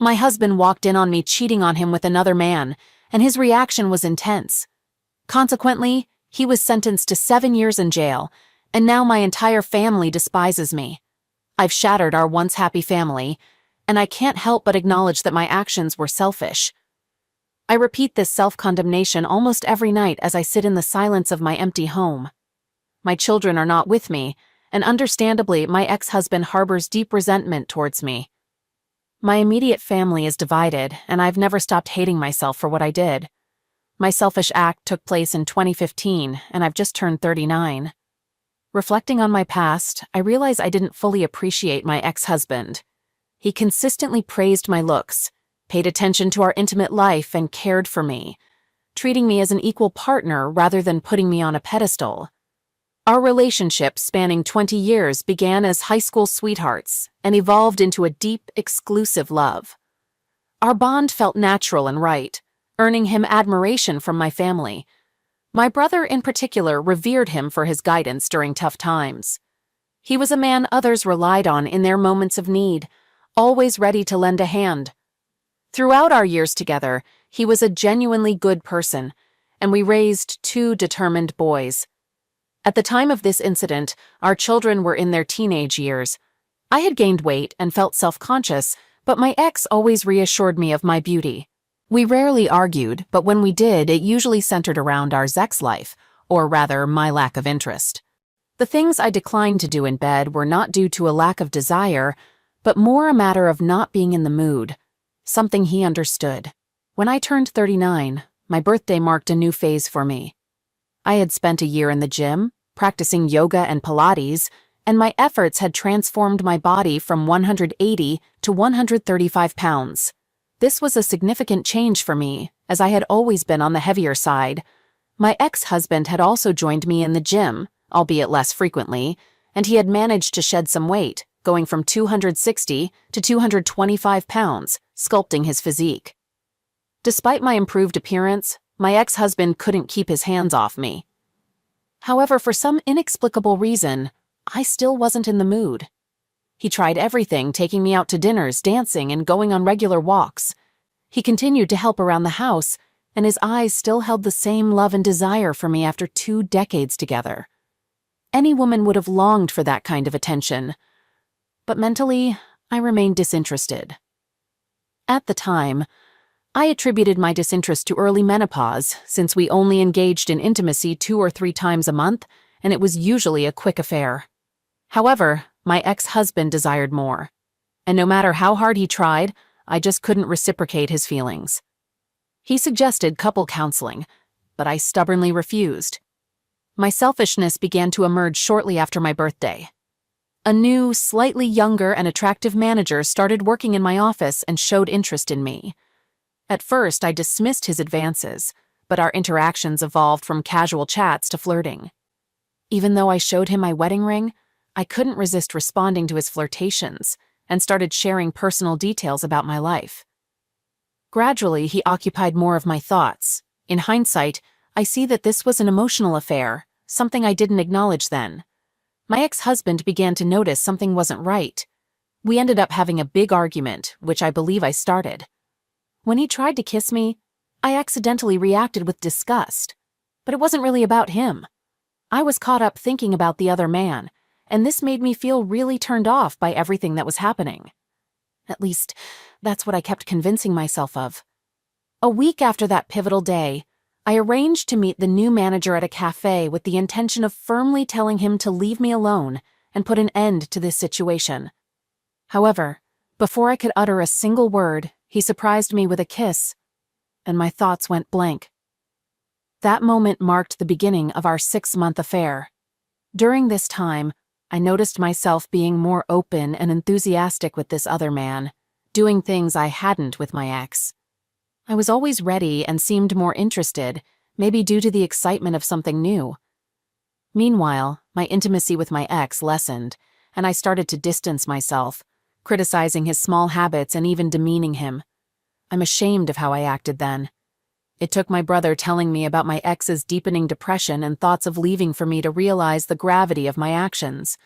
My husband walked in on me cheating on him with another man, and his reaction was intense. Consequently, he was sentenced to 7 years in jail, and now my entire family despises me. I've shattered our once happy family, and I can't help but acknowledge that my actions were selfish. I repeat this self-condemnation almost every night as I sit in the silence of my empty home. My children are not with me, and understandably, my ex-husband harbors deep resentment towards me. My immediate family is divided, and I've never stopped hating myself for what I did. My selfish act took place in 2015, and I've just turned 39. Reflecting on my past, I realize I didn't fully appreciate my ex-husband. He consistently praised my looks, paid attention to our intimate life, and cared for me, treating me as an equal partner rather than putting me on a pedestal. Our relationship, spanning 20 years, began as high school sweethearts and evolved into a deep, exclusive love. Our bond felt natural and right, earning him admiration from my family. My brother, in particular, revered him for his guidance during tough times. He was a man others relied on in their moments of need, always ready to lend a hand. Throughout our years together, he was a genuinely good person, and we raised 2 determined boys. At the time of this incident, our children were in their teenage years. I had gained weight and felt self-conscious, but my ex always reassured me of my beauty. We rarely argued, but when we did, it usually centered around our sex life, or rather, my lack of interest. The things I declined to do in bed were not due to a lack of desire, but more a matter of not being in the mood, something he understood. When I turned 39, my birthday marked a new phase for me. I had spent a year in the gym, practicing yoga and Pilates, and my efforts had transformed my body from 180 to 135 pounds. This was a significant change for me, as I had always been on the heavier side. My ex-husband had also joined me in the gym, albeit less frequently, and he had managed to shed some weight, going from 260 to 225 pounds, sculpting his physique. Despite my improved appearance, my ex-husband couldn't keep his hands off me. However, for some inexplicable reason, I still wasn't in the mood. He tried everything, taking me out to dinners, dancing, and going on regular walks. He continued to help around the house, and his eyes still held the same love and desire for me after 2 decades together. Any woman would have longed for that kind of attention. But mentally, I remained disinterested. At the time, I attributed my disinterest to early menopause, since we only engaged in intimacy 2 or 3 times a month, and it was usually a quick affair. However, my ex-husband desired more, and no matter how hard he tried, I just couldn't reciprocate his feelings. He suggested couple counseling, but I stubbornly refused. My selfishness began to emerge shortly after my birthday. A new, slightly younger and attractive manager started working in my office and showed interest in me. At first, I dismissed his advances, but our interactions evolved from casual chats to flirting. Even though I showed him my wedding ring, I couldn't resist responding to his flirtations and started sharing personal details about my life. Gradually, he occupied more of my thoughts. In hindsight, I see that this was an emotional affair, something I didn't acknowledge then. My ex-husband began to notice something wasn't right. We ended up having a big argument, which I believe I started. When he tried to kiss me, I accidentally reacted with disgust. But it wasn't really about him. I was caught up thinking about the other man, and this made me feel really turned off by everything that was happening. At least, that's what I kept convincing myself of. A week after that pivotal day, I arranged to meet the new manager at a cafe with the intention of firmly telling him to leave me alone and put an end to this situation. However, before I could utter a single word, he surprised me with a kiss, and my thoughts went blank. That moment marked the beginning of our 6-month affair. During this time, I noticed myself being more open and enthusiastic with this other man, doing things I hadn't with my ex. I was always ready and seemed more interested, maybe due to the excitement of something new. Meanwhile, my intimacy with my ex lessened, and I started to distance myself, criticizing his small habits and even demeaning him. I'm ashamed of how I acted then. It took my brother telling me about my ex's deepening depression and thoughts of leaving for me to realize the gravity of my actions.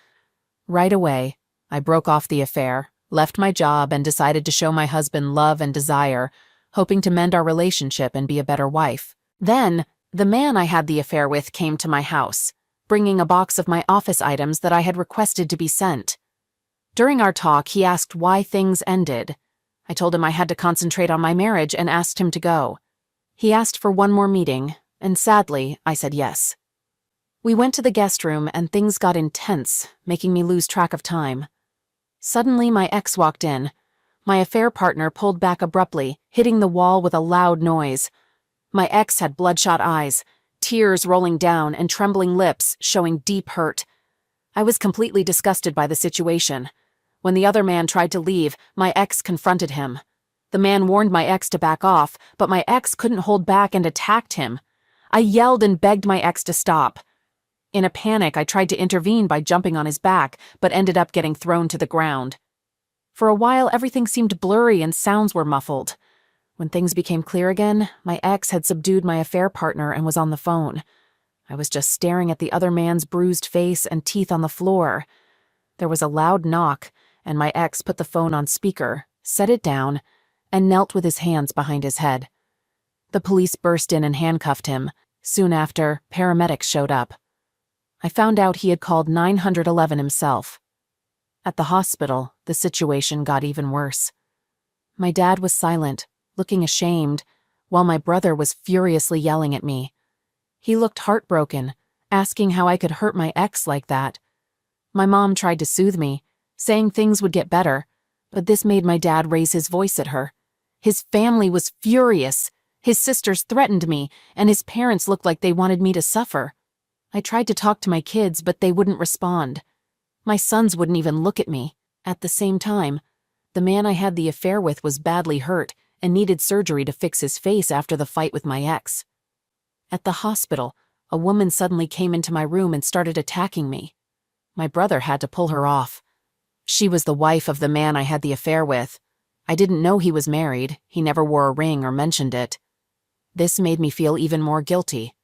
Right away, I broke off the affair, left my job, and decided to show my husband love and desire, hoping to mend our relationship and be a better wife. Then, the man I had the affair with came to my house, bringing a box of my office items that I had requested to be sent. During our talk, he asked why things ended. I told him I had to concentrate on my marriage and asked him to go. He asked for one more meeting, and sadly, I said yes. We went to the guest room and things got intense, making me lose track of time. Suddenly, my ex walked in. My affair partner pulled back abruptly, hitting the wall with a loud noise. My ex had bloodshot eyes, tears rolling down, and trembling lips showing deep hurt. I was completely disgusted by the situation. When the other man tried to leave, my ex confronted him. The man warned my ex to back off, but my ex couldn't hold back and attacked him. I yelled and begged my ex to stop. In a panic, I tried to intervene by jumping on his back, but ended up getting thrown to the ground. For a while, everything seemed blurry and sounds were muffled. When things became clear again, my ex had subdued my affair partner and was on the phone. I was just staring at the other man's bruised face and teeth on the floor. There was a loud knock, and my ex put the phone on speaker, set it down, and knelt with his hands behind his head. The police burst in and handcuffed him. Soon after, paramedics showed up. I found out he had called 911 himself. At the hospital, the situation got even worse. My dad was silent, looking ashamed, while my brother was furiously yelling at me. He looked heartbroken, asking how I could hurt my ex like that. My mom tried to soothe me, saying things would get better, but this made my dad raise his voice at her. His family was furious. His sisters threatened me, and his parents looked like they wanted me to suffer. I tried to talk to my kids, but they wouldn't respond. My sons wouldn't even look at me. At the same time, the man I had the affair with was badly hurt and needed surgery to fix his face after the fight with my ex. At the hospital, a woman suddenly came into my room and started attacking me. My brother had to pull her off. She was the wife of the man I had the affair with. I didn't know he was married. He never wore a ring or mentioned it. This made me feel even more guilty.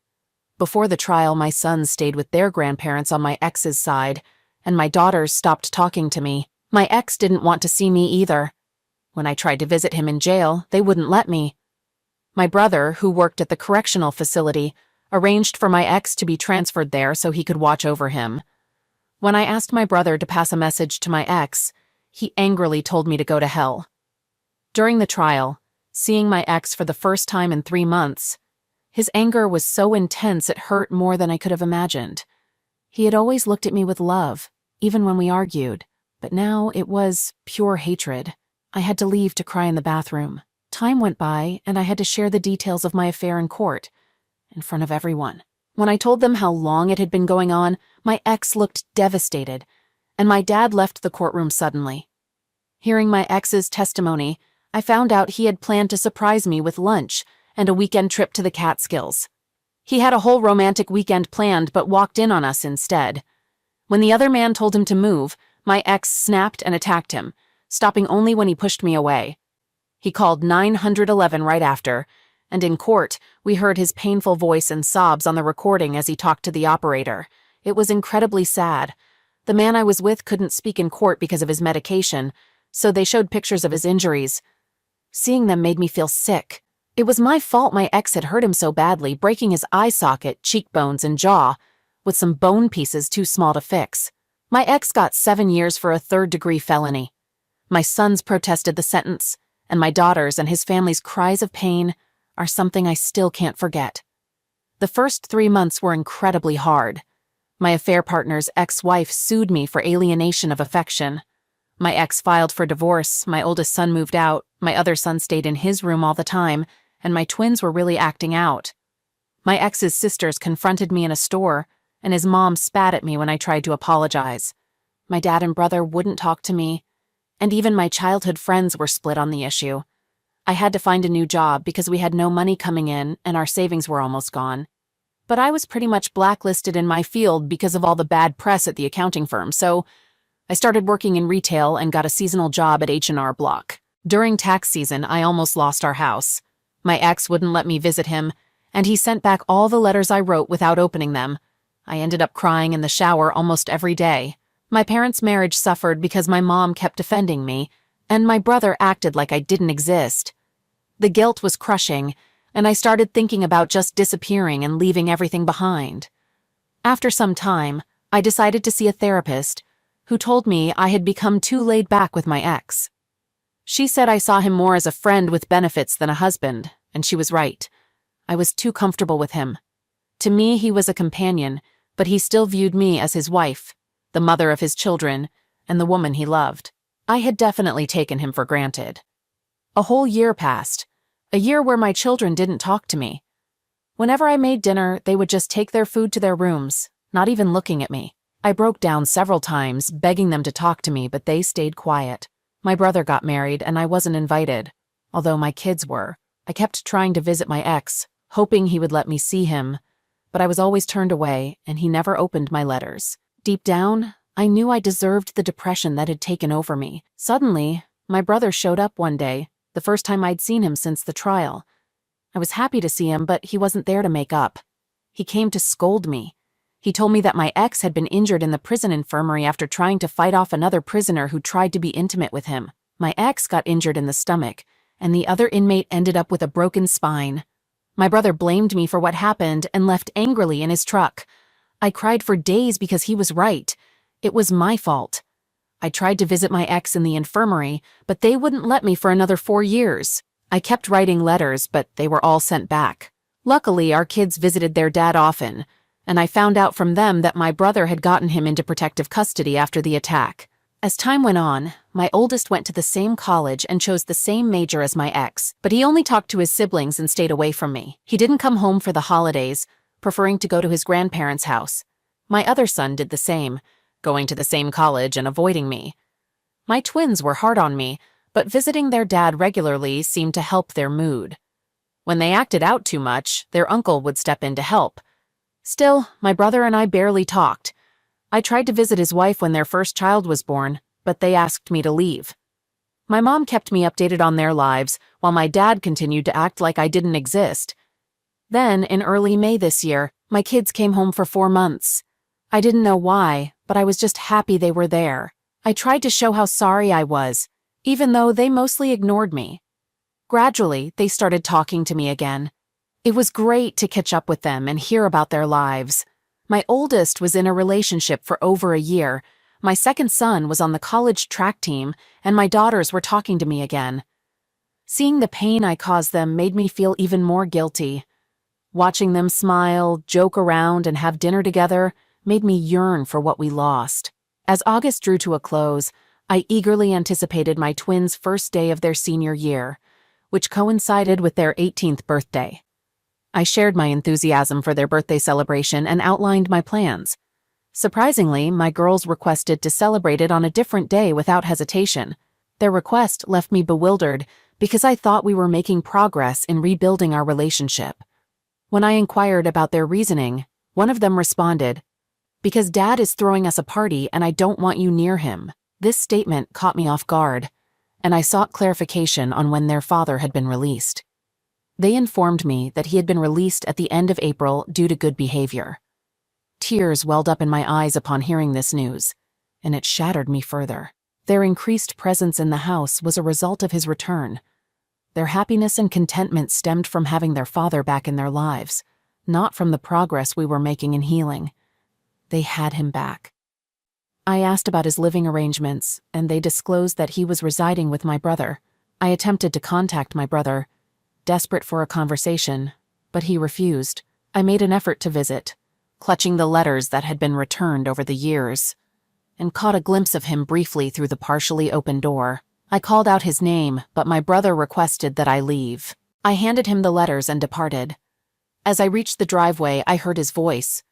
Before the trial, my sons stayed with their grandparents on my ex's side, and my daughters stopped talking to me. My ex didn't want to see me either. When I tried to visit him in jail, they wouldn't let me. My brother, who worked at the correctional facility, arranged for my ex to be transferred there so he could watch over him. When I asked my brother to pass a message to my ex, he angrily told me to go to hell. During the trial, seeing my ex for the first time in 3 months, his anger was so intense it hurt more than I could have imagined. He had always looked at me with love, even when we argued, but now it was pure hatred. I had to leave to cry in the bathroom. Time went by, and I had to share the details of my affair in court, in front of everyone. When I told them how long it had been going on, my ex looked devastated, and my dad left the courtroom suddenly. Hearing my ex's testimony, I found out he had planned to surprise me with lunch and a weekend trip to the Catskills. He had a whole romantic weekend planned but walked in on us instead. When the other man told him to move, my ex snapped and attacked him, stopping only when he pushed me away. He called 911 right after, and in court, we heard his painful voice and sobs on the recording as he talked to the operator. It was incredibly sad. The man I was with couldn't speak in court because of his medication, so they showed pictures of his injuries. Seeing them made me feel sick. It was my fault my ex had hurt him so badly, breaking his eye socket, cheekbones, and jaw, with some bone pieces too small to fix. My ex got 7 years for a third-degree felony. My sons protested the sentence, and my daughters and his family's cries of pain are something I still can't forget. The first 3 months were incredibly hard. My affair partner's ex-wife sued me for alienation of affection. My ex filed for divorce, my oldest son moved out, my other son stayed in his room all the time, and my twins were really acting out. My ex's sisters confronted me in a store, and his mom spat at me when I tried to apologize. My dad and brother wouldn't talk to me, and even my childhood friends were split on the issue. I had to find a new job because we had no money coming in and our savings were almost gone. But I was pretty much blacklisted in my field because of all the bad press at the accounting firm, so I started working in retail and got a seasonal job at H&R Block. During tax season, I almost lost our house. My ex wouldn't let me visit him, and he sent back all the letters I wrote without opening them. I ended up crying in the shower almost every day. My parents' marriage suffered because my mom kept defending me, and my brother acted like I didn't exist. The guilt was crushing, and I started thinking about just disappearing and leaving everything behind. After some time, I decided to see a therapist, who told me I had become too laid back with my ex. She said I saw him more as a friend with benefits than a husband, and she was right. I was too comfortable with him. To me, he was a companion, but he still viewed me as his wife, the mother of his children, and the woman he loved. I had definitely taken him for granted. A whole year passed, a year where my children didn't talk to me. Whenever I made dinner, they would just take their food to their rooms, not even looking at me. I broke down several times, begging them to talk to me, but they stayed quiet. My brother got married, and I wasn't invited, although my kids were. I kept trying to visit my ex, hoping he would let me see him, but I was always turned away, and he never opened my letters. Deep down, I knew I deserved the depression that had taken over me. Suddenly, my brother showed up one day, the first time I'd seen him since the trial. I was happy to see him, but he wasn't there to make up. He came to scold me. He told me that my ex had been injured in the prison infirmary after trying to fight off another prisoner who tried to be intimate with him. My ex got injured in the stomach, and the other inmate ended up with a broken spine. My brother blamed me for what happened and left angrily in his truck. I cried for days because he was right. It was my fault. I tried to visit my ex in the infirmary, but they wouldn't let me for another 4 years. I kept writing letters, but they were all sent back. Luckily, our kids visited their dad often, and I found out from them that my brother had gotten him into protective custody after the attack. As time went on, my oldest went to the same college and chose the same major as my ex, but he only talked to his siblings and stayed away from me. He didn't come home for the holidays, preferring to go to his grandparents' house. My other son did the same, going to the same college and avoiding me. My twins were hard on me, but visiting their dad regularly seemed to help their mood. When they acted out too much, their uncle would step in to help. Still, my brother and I barely talked. I tried to visit his wife when their first child was born, but they asked me to leave. My mom kept me updated on their lives, while my dad continued to act like I didn't exist. Then, in early May this year, my kids came home for 4 months. I didn't know why, but I was just happy they were there. I tried to show how sorry I was, even though they mostly ignored me. Gradually, they started talking to me again. It was great to catch up with them and hear about their lives. My oldest was in a relationship for over a year, my second son was on the college track team, and my daughters were talking to me again. Seeing the pain I caused them made me feel even more guilty. Watching them smile, joke around, and have dinner together made me yearn for what we lost. As August drew to a close, I eagerly anticipated my twins' first day of their senior year, which coincided with their 18th birthday. I shared my enthusiasm for their birthday celebration and outlined my plans. Surprisingly, my girls requested to celebrate it on a different day without hesitation. Their request left me bewildered because I thought we were making progress in rebuilding our relationship. When I inquired about their reasoning, one of them responded, "Because Dad is throwing us a party and I don't want you near him." This statement caught me off guard, and I sought clarification on when their father had been released. They informed me that he had been released at the end of April due to good behavior. Tears welled up in my eyes upon hearing this news, and it shattered me further. Their increased presence in the house was a result of his return. Their happiness and contentment stemmed from having their father back in their lives, not from the progress we were making in healing. They had him back. I asked about his living arrangements, and they disclosed that he was residing with my brother. I attempted to contact my brother, desperate for a conversation, but he refused. I made an effort to visit, clutching the letters that had been returned over the years, and caught a glimpse of him briefly through the partially open door. I called out his name, but my brother requested that I leave. I handed him the letters and departed. As I reached the driveway, I heard his voice.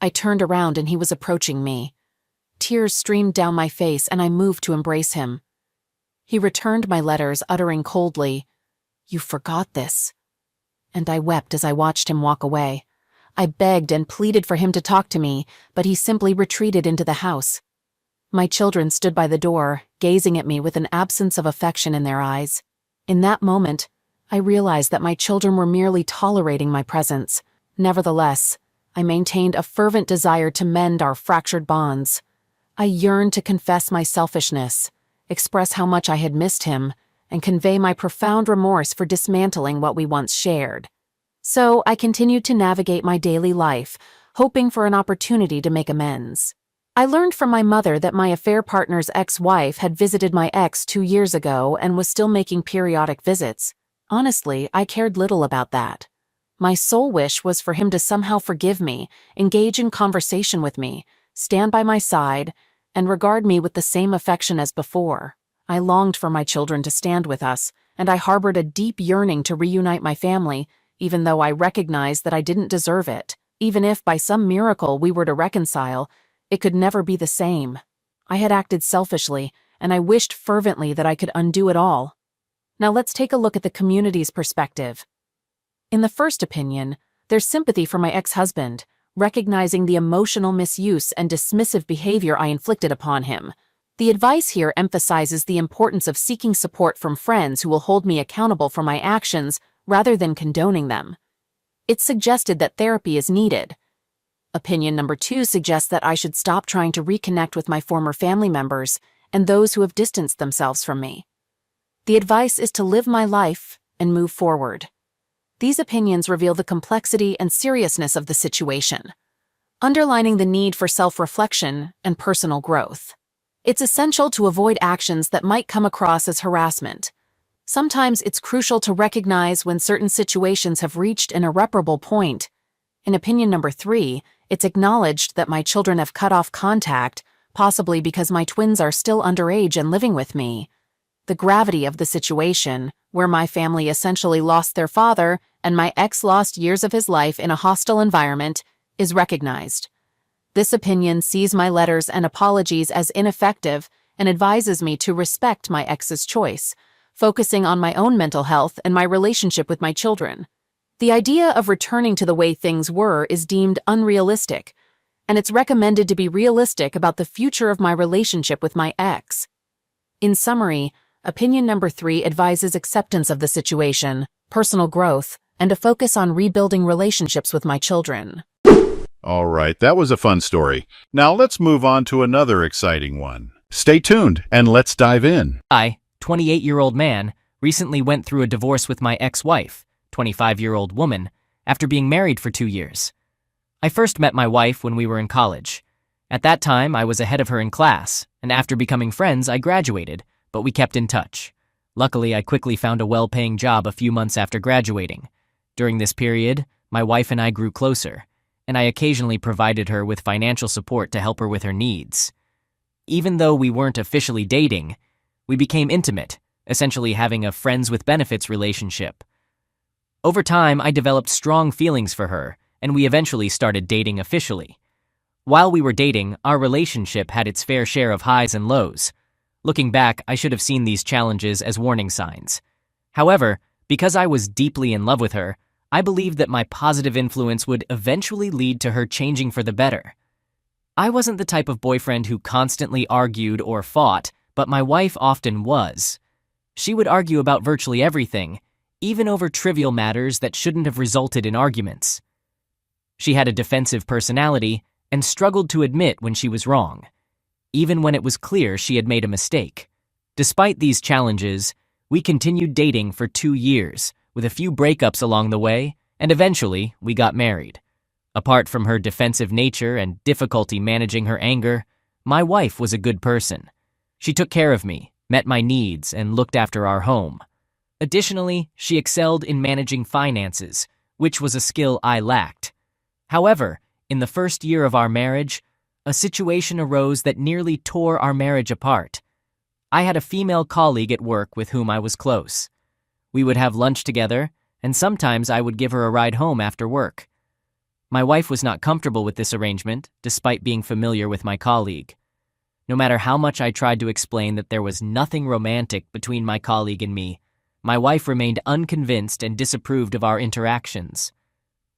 I turned around and he was approaching me. Tears streamed down my face and I moved to embrace him. He returned my letters, uttering coldly, "You forgot this." And I wept as I watched him walk away. I begged and pleaded for him to talk to me, but he simply retreated into the house. My children stood by the door, gazing at me with an absence of affection in their eyes. In that moment, I realized that my children were merely tolerating my presence. Nevertheless, I maintained a fervent desire to mend our fractured bonds. I yearned to confess my selfishness, express how much I had missed him, and convey my profound remorse for dismantling what we once shared. So I continued to navigate my daily life, hoping for an opportunity to make amends. I learned from my mother that my affair partner's ex-wife had visited my ex 2 years ago and was still making periodic visits. Honestly, I cared little about that. My sole wish was for him to somehow forgive me, engage in conversation with me, stand by my side, and regard me with the same affection as before. I longed for my children to stand with us, and I harbored a deep yearning to reunite my family, even though I recognized that I didn't deserve it. Even if by some miracle we were to reconcile, it could never be the same. I had acted selfishly, and I wished fervently that I could undo it all. Now let's take a look at the community's perspective. In the first opinion, there's sympathy for my ex-husband, recognizing the emotional misuse and dismissive behavior I inflicted upon him. The advice here emphasizes the importance of seeking support from friends who will hold me accountable for my actions rather than condoning them. It's suggested that therapy is needed. Opinion number 2 suggests that I should stop trying to reconnect with my former family members and those who have distanced themselves from me. The advice is to live my life and move forward. These opinions reveal the complexity and seriousness of the situation, underlining the need for self-reflection and personal growth. It's essential to avoid actions that might come across as harassment. Sometimes it's crucial to recognize when certain situations have reached an irreparable point. In opinion number 3, it's acknowledged that my children have cut off contact, possibly because my twins are still underage and living with me. The gravity of the situation, where my family essentially lost their father and my ex lost years of his life in a hostile environment, is recognized. This opinion sees my letters and apologies as ineffective and advises me to respect my ex's choice, focusing on my own mental health and my relationship with my children. The idea of returning to the way things were is deemed unrealistic, and it's recommended to be realistic about the future of my relationship with my ex. In summary, opinion number 3 advises acceptance of the situation, personal growth, and a focus on rebuilding relationships with my children. All right, that was a fun story. Now let's move on to another exciting one. Stay tuned and let's dive in. I, 28-year-old man, recently went through a divorce with my ex-wife, 25-year-old woman, after being married for 2 years. I first met my wife when we were in college. At that time, I was ahead of her in class, and after becoming friends, I graduated, but we kept in touch. Luckily, I quickly found a well-paying job a few months after graduating. During this period, my wife and I grew closer, and I occasionally provided her with financial support to help her with her needs. Even though we weren't officially dating, we became intimate, essentially having a friends-with-benefits relationship. Over time, I developed strong feelings for her, and we eventually started dating officially. While we were dating, our relationship had its fair share of highs and lows. Looking back, I should have seen these challenges as warning signs. However, because I was deeply in love with her, I believed that my positive influence would eventually lead to her changing for the better. I wasn't the type of boyfriend who constantly argued or fought, but my wife often was. She would argue about virtually everything, even over trivial matters that shouldn't have resulted in arguments. She had a defensive personality and struggled to admit when she was wrong, even when it was clear she had made a mistake. Despite these challenges, we continued dating for 2 years, with a few breakups along the way, and eventually we got married. Apart from her defensive nature and difficulty managing her anger, my wife was a good person. She took care of me, met my needs, and looked after our home. Additionally, she excelled in managing finances, which was a skill I lacked. However, in the first year of our marriage, a situation arose that nearly tore our marriage apart. I had a female colleague at work with whom I was close. We would have lunch together, and sometimes I would give her a ride home after work. My wife was not comfortable with this arrangement, despite being familiar with my colleague. No matter how much I tried to explain that there was nothing romantic between my colleague and me, my wife remained unconvinced and disapproved of our interactions.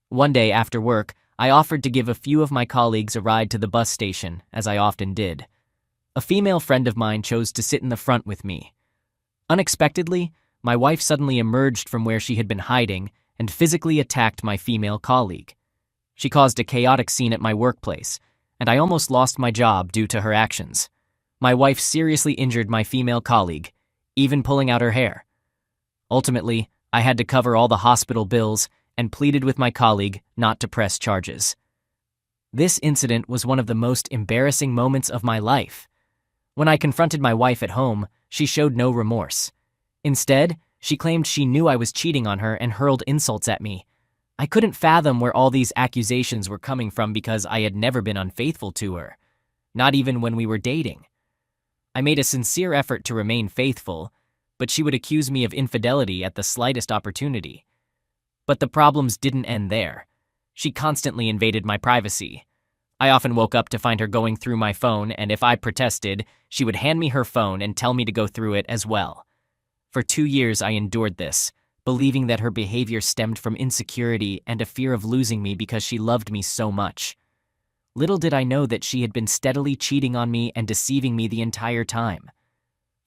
One day after work, I offered to give a few of my colleagues a ride to the bus station, as I often did. A female friend of mine chose to sit in the front with me. Unexpectedly, my wife suddenly emerged from where she had been hiding and physically attacked my female colleague. She caused a chaotic scene at my workplace, and I almost lost my job due to her actions. My wife seriously injured my female colleague, even pulling out her hair. Ultimately, I had to cover all the hospital bills and pleaded with my colleague not to press charges. This incident was one of the most embarrassing moments of my life. When I confronted my wife at home, she showed no remorse. Instead, she claimed she knew I was cheating on her and hurled insults at me. I couldn't fathom where all these accusations were coming from because I had never been unfaithful to her, not even when we were dating. I made a sincere effort to remain faithful, but she would accuse me of infidelity at the slightest opportunity. But the problems didn't end there. She constantly invaded my privacy. I often woke up to find her going through my phone, and if I protested, she would hand me her phone and tell me to go through it as well. For 2 years I endured this, believing that her behavior stemmed from insecurity and a fear of losing me because she loved me so much. Little did I know that she had been steadily cheating on me and deceiving me the entire time.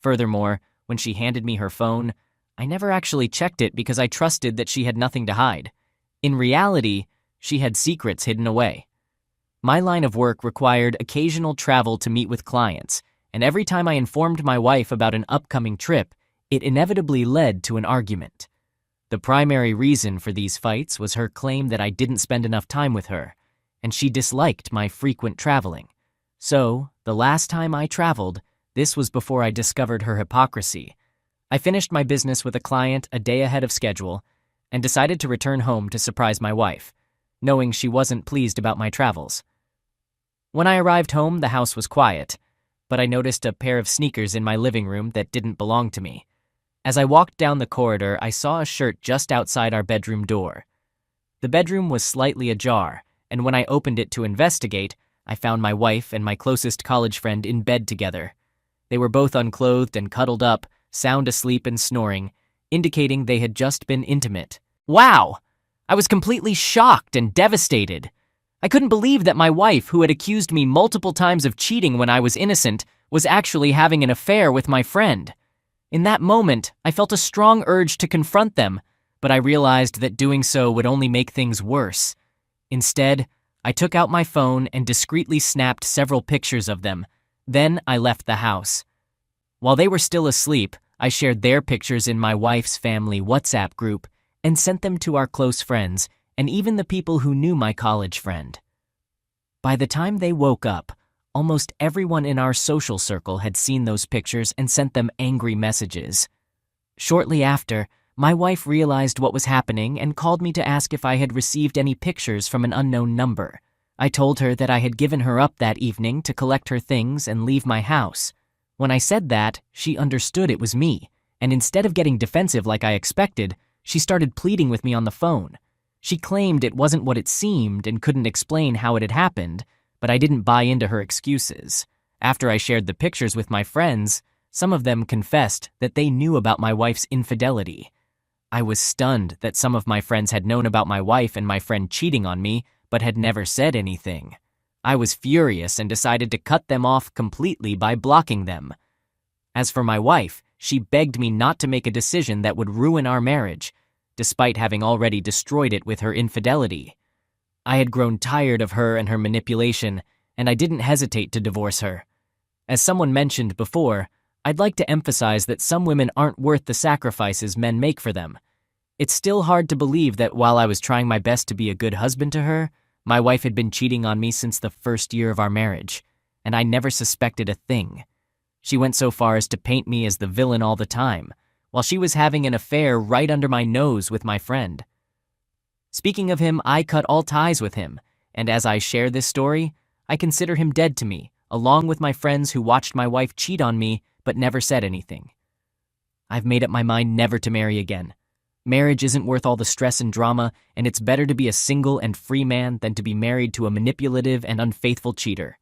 Furthermore, when she handed me her phone, I never actually checked it because I trusted that she had nothing to hide. In reality, she had secrets hidden away. My line of work required occasional travel to meet with clients, and every time I informed my wife about an upcoming trip, it inevitably led to an argument. The primary reason for these fights was her claim that I didn't spend enough time with her, and she disliked my frequent traveling. So, the last time I traveled, this was before I discovered her hypocrisy. I finished my business with a client a day ahead of schedule and decided to return home to surprise my wife, knowing she wasn't pleased about my travels. When I arrived home, the house was quiet, but I noticed a pair of sneakers in my living room that didn't belong to me. As I walked down the corridor, I saw a shirt just outside our bedroom door. The bedroom was slightly ajar, and when I opened it to investigate, I found my wife and my closest college friend in bed together. They were both unclothed and cuddled up, sound asleep and snoring, indicating they had just been intimate. Wow! I was completely shocked and devastated. I couldn't believe that my wife, who had accused me multiple times of cheating when I was innocent, was actually having an affair with my friend. In that moment, I felt a strong urge to confront them, but I realized that doing so would only make things worse. Instead, I took out my phone and discreetly snapped several pictures of them. Then I left the house. While they were still asleep, I shared their pictures in my wife's family WhatsApp group and sent them to our close friends and even the people who knew my college friend. By the time they woke up, almost everyone in our social circle had seen those pictures and sent them angry messages. Shortly after, my wife realized what was happening and called me to ask if I had received any pictures from an unknown number. I told her that I had given her up that evening to collect her things and leave my house. When I said that, she understood it was me, and instead of getting defensive like I expected, she started pleading with me on the phone. She claimed it wasn't what it seemed and couldn't explain how it had happened, but I didn't buy into her excuses. After I shared the pictures with my friends, some of them confessed that they knew about my wife's infidelity. I was stunned that some of my friends had known about my wife and my friend cheating on me, but had never said anything. I was furious and decided to cut them off completely by blocking them. As for my wife, she begged me not to make a decision that would ruin our marriage, despite having already destroyed it with her infidelity. I had grown tired of her and her manipulation, and I didn't hesitate to divorce her. As someone mentioned before, I'd like to emphasize that some women aren't worth the sacrifices men make for them. It's still hard to believe that while I was trying my best to be a good husband to her, my wife had been cheating on me since the first year of our marriage, and I never suspected a thing. She went so far as to paint me as the villain all the time, while she was having an affair right under my nose with my friend. Speaking of him, I cut all ties with him, and as I share this story, I consider him dead to me, along with my friends who watched my wife cheat on me but never said anything. I've made up my mind never to marry again. Marriage isn't worth all the stress and drama, and it's better to be a single and free man than to be married to a manipulative and unfaithful cheater.